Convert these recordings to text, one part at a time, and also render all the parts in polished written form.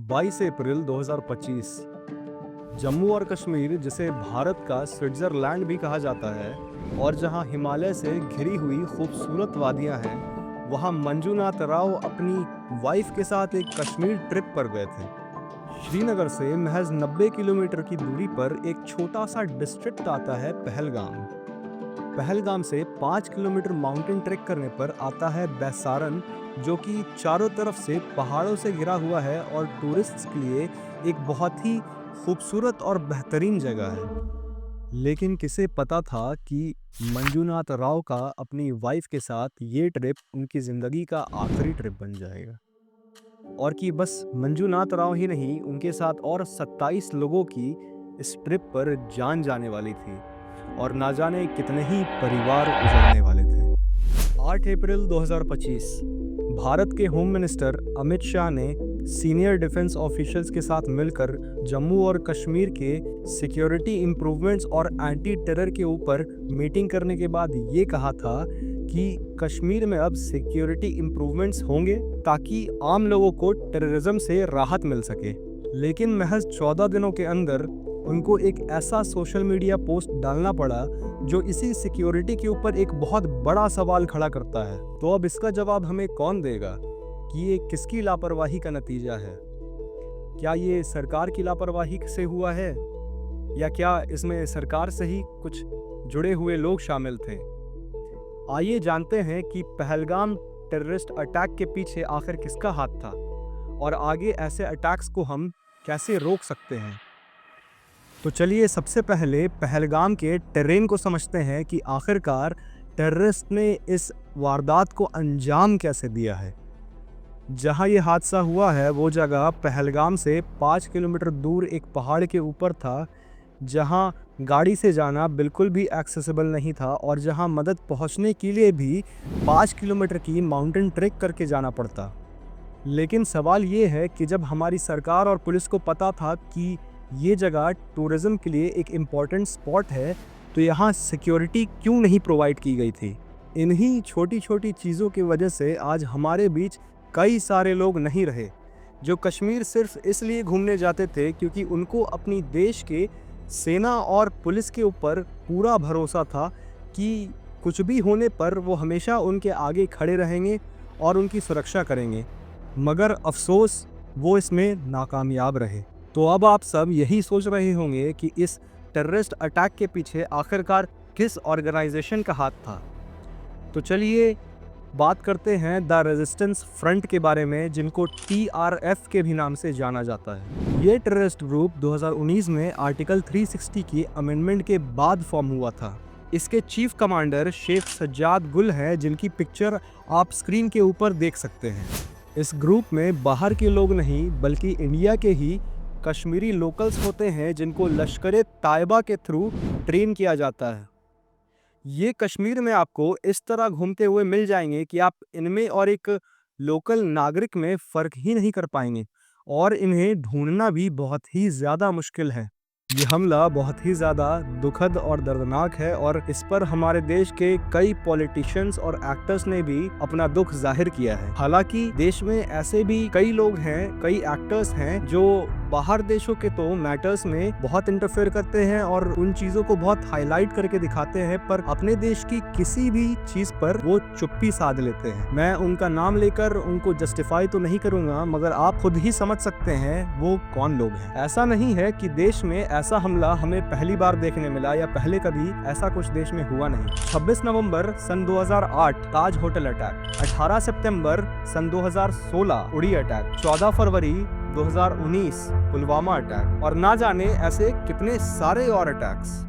22 अप्रैल 2025। जम्मू और कश्मीर, जिसे भारत का स्विट्जरलैंड भी कहा जाता है और जहां हिमालय से घिरी हुई खूबसूरत वादियां हैं, वहां मंजूनाथ राव अपनी वाइफ के साथ एक कश्मीर ट्रिप पर गए थे। श्रीनगर से महज 90 किलोमीटर की दूरी पर एक छोटा सा डिस्ट्रिक्ट आता है पहलगाम। पहलगाम से 5 किलोमीटर माउंटेन ट्रेक करने पर आता है बैसारन, जो कि चारों तरफ से पहाड़ों से घिरा हुआ है और टूरिस्ट्स के लिए एक बहुत ही खूबसूरत और बेहतरीन जगह है। लेकिन किसे पता था कि मंजूनाथ राव का अपनी वाइफ के साथ ये ट्रिप उनकी ज़िंदगी का आखिरी ट्रिप बन जाएगा, और कि बस मंजूनाथ राव ही नहीं, उनके साथ और 27 लोगों की इस ट्रिप पर जान जाने वाली थी और ना जाने कितने ही परिवार उजड़ने वाले थे। 8 अप्रैल 2025 भारत के होम मिनिस्टर अमित शाह ने सीनियर डिफेंस ऑफिशियल्स के साथ मिलकर जम्मू और कश्मीर के सिक्योरिटी इम्प्रूवमेंट्स और एंटी टेरर के ऊपर मीटिंग करने के बाद ये कहा था कि कश्मीर में अब सिक्योरिटी इम्प्रूवमेंट्स होंगे ताकि आम लोगों को टेररिज्म से राहत मिल सके। लेकिन महज 14 दिनों के अंदर उनको एक ऐसा सोशल मीडिया पोस्ट डालना पड़ा जो इसी सिक्योरिटी के ऊपर एक बहुत बड़ा सवाल खड़ा करता है। तो अब इसका जवाब हमें कौन देगा कि ये किसकी लापरवाही का नतीजा है? क्या ये सरकार की लापरवाही से हुआ है, या क्या इसमें सरकार से ही कुछ जुड़े हुए लोग शामिल थे? आइए जानते हैं कि पहलगाम टेररिस्ट अटैक के पीछे आखिर किसका हाथ था और आगे ऐसे अटैक्स को हम कैसे रोक सकते हैं। तो चलिए सबसे पहले पहलगाम के टेरेन को समझते हैं कि आखिरकार टेररिस्ट ने इस वारदात को अंजाम कैसे दिया है। जहां ये हादसा हुआ है वो जगह पहलगाम से 5 किलोमीटर दूर एक पहाड़ के ऊपर था, जहां गाड़ी से जाना बिल्कुल भी एक्सेसिबल नहीं था और जहां मदद पहुंचने के लिए भी 5 किलोमीटर की माउंटेन ट्रेक करके जाना पड़ता। लेकिन सवाल ये है कि जब हमारी सरकार और पुलिस को पता था कि ये जगह टूरिज़्म के लिए एक इम्पॉर्टेंट स्पॉट है, तो यहाँ सिक्योरिटी क्यों नहीं प्रोवाइड की गई थी? इन्हीं छोटी छोटी चीज़ों की वजह से आज हमारे बीच कई सारे लोग नहीं रहे जो कश्मीर सिर्फ इसलिए घूमने जाते थे क्योंकि उनको अपनी देश के सेना और पुलिस के ऊपर पूरा भरोसा था कि कुछ भी होने पर वो हमेशा उनके आगे खड़े रहेंगे और उनकी सुरक्षा करेंगे। मगर अफसोस वो इसमें नाकामयाब रहे। तो अब आप सब यही सोच रहे होंगे कि इस टेररिस्ट अटैक के पीछे आखिरकार किस ऑर्गेनाइजेशन का हाथ था। तो चलिए बात करते हैं द रेजिस्टेंस फ्रंट के बारे में, जिनको TRF के भी नाम से जाना जाता है। ये टेररिस्ट ग्रुप 2019 में आर्टिकल 360 की अमेंडमेंट के बाद फॉर्म हुआ था। इसके चीफ कमांडर शेख सज्जाद गुल हैं, जिनकी पिक्चर आप स्क्रीन के ऊपर देख सकते हैं। इस ग्रुप में बाहर के लोग नहीं बल्कि इंडिया के ही कश्मीरी लोकल्स होते हैं, जिनको लश्कर तायबा के थ्रू ट्रेन किया जाता है। ये कश्मीर में आपको इस तरह घूमते हुए मिल जाएंगे कि आप इनमें और एक लोकल नागरिक में फ़र्क ही नहीं कर पाएंगे, और इन्हें ढूंढना भी बहुत ही ज़्यादा मुश्किल है। ये हमला बहुत ही ज़्यादा दुखद और दर्दनाक है और इस पर हमारे देश के कई पॉलिटिशियंस और एक्टर्स ने भी अपना दुख जाहिर किया है। हालांकि देश में ऐसे भी कई लोग हैं, कई एक्टर्स हैं जो बाहर देशों के तो मैटर्स में बहुत इंटरफेयर करते हैं और उन चीज़ों को बहुत हाईलाइट करके दिखाते हैं, पर अपने देश की किसी भी चीज़ पर वो चुप्पी साध लेते हैं। मैं उनका नाम लेकर उनको जस्टिफाई तो नहीं करूँगा, मगर आप खुद ही समझ सकते हैं वो कौन लोग हैं। ऐसा नहीं है कि देश में ऐसा हमला हमें पहली बार देखने मिला या पहले कभी ऐसा कुछ देश में हुआ नहीं। 26 नवंबर सन 2008 ताज होटल अटैक, 18 सितंबर सन 2016 उड़ी अटैक, 14 फरवरी 2019 पुलवामा अटैक, और ना जाने ऐसे कितने सारे और अटैक्स।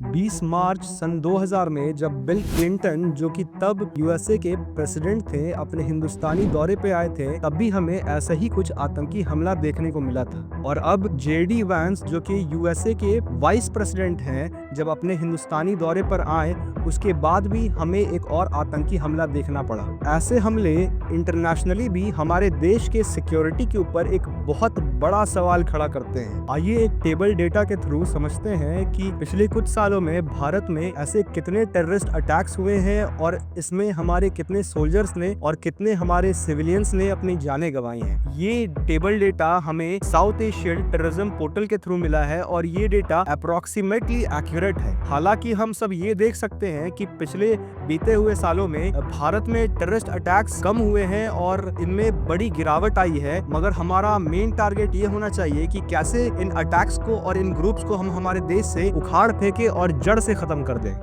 20 मार्च सन 2000 में जब बिल क्लिंटन, जो कि तब यूएसए के प्रेसिडेंट थे, अपने हिंदुस्तानी दौरे पे आए थे, तब भी हमें ऐसा ही कुछ आतंकी हमला देखने को मिला था। और अब जेडी वैंस, जो कि यूएसए के वाइस प्रेसिडेंट हैं, जब अपने हिंदुस्तानी दौरे पर आए उसके बाद भी हमें एक और आतंकी हमला देखना पड़ा। ऐसे हमले इंटरनेशनली भी हमारे देश के सिक्योरिटी के ऊपर एक बहुत बड़ा सवाल खड़ा करते हैं। आइए एक टेबल डेटा के थ्रू समझते हैं कि पिछले कुछ सालों में भारत में ऐसे कितने टेररिस्ट अटैक्स हुए हैं और इसमें हमारे कितने सोल्जर्स ने और कितने हमारे सिविलियंस ने अपनी जानें गंवाई हैं। ये टेबल डेटा हमें साउथ एशियन टेररिज्म पोर्टल के थ्रू मिला है और ये डेटा अप्रोक्सीमेटली एक्यूरेट है। हालांकि हम सब ये देख सकते हैं कि पिछले बीते हुए सालों में भारत में टेररिस्ट अटैक्स कम हुए हैं और इनमें बड़ी गिरावट आई है, मगर हमारा मेन टारगेट ये होना चाहिए कि कैसे इन अटैक्स को और इन ग्रुप्स को हम हमारे देश से उखाड़ फेंके और जड़ से खत्म कर दें।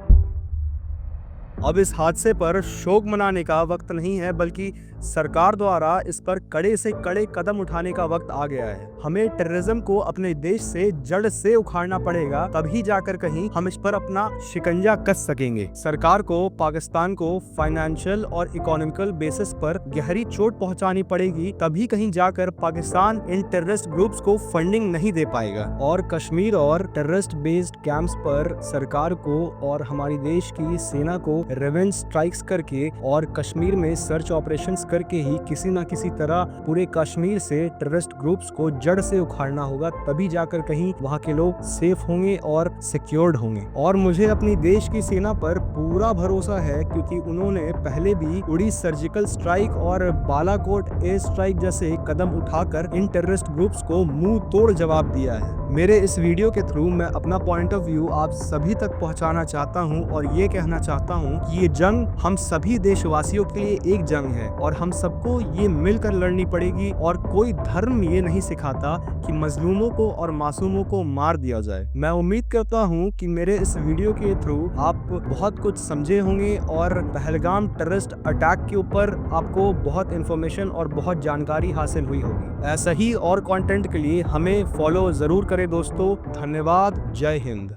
अब इस हादसे पर शोक मनाने का वक्त नहीं है, बल्कि सरकार द्वारा इस पर कड़े से कड़े कदम उठाने का वक्त आ गया है। हमें टेररिज्म को अपने देश से जड़ से उखाड़ना पड़ेगा, तभी जाकर कहीं हम इस पर अपना शिकंजा कस सकेंगे। सरकार को पाकिस्तान को फाइनेंशियल और इकोनॉमिकल बेसिस पर गहरी चोट पहुंचानी पड़ेगी, तभी कहीं जाकर पाकिस्तान इन टेररिस्ट ग्रुप्स को फंडिंग नहीं दे पाएगा। और कश्मीर और टेररिस्ट बेस्ड कैंप्स पर सरकार को और हमारी देश की सेना को रिवेंज स्ट्राइक्स करके और कश्मीर में सर्च ऑपरेशंस करके ही किसी न किसी तरह पूरे कश्मीर से टेररिस्ट ग्रुप्स को जड़ से उखाड़ना होगा, तभी जाकर कहीं वहाँ के लोग सेफ होंगे और सिक्योर्ड होंगे। और मुझे अपनी देश की सेना पर पूरा भरोसा है, क्योंकि उन्होंने पहले भी उड़ी सर्जिकल स्ट्राइक और बालाकोट एयर स्ट्राइक जैसे कदम उठाकर इन टेररिस्ट ग्रुप्स को मुंह तोड़ जवाब दिया है। मेरे इस वीडियो के थ्रू मैं अपना पॉइंट ऑफ व्यू आप सभी तक पहुंचाना चाहता हूं और ये कहना चाहता हूं कि ये जंग हम सभी देशवासियों के लिए एक जंग है और हम सबको ये मिलकर लड़नी पड़ेगी। और कोई धर्म ये नहीं सिखाता कि मजलूमों को और मासूमों को मार दिया जाए। मैं उम्मीद करता हूं कि मेरे इस वीडियो के थ्रू आप बहुत कुछ समझे होंगे और पहलगाम टेररिस्ट अटैक के ऊपर आपको बहुत इन्फॉर्मेशन और बहुत जानकारी हासिल हुई होगी। ऐसा ही और कंटेंट के लिए हमें फॉलो जरूर करें दोस्तों। धन्यवाद। जय हिंद।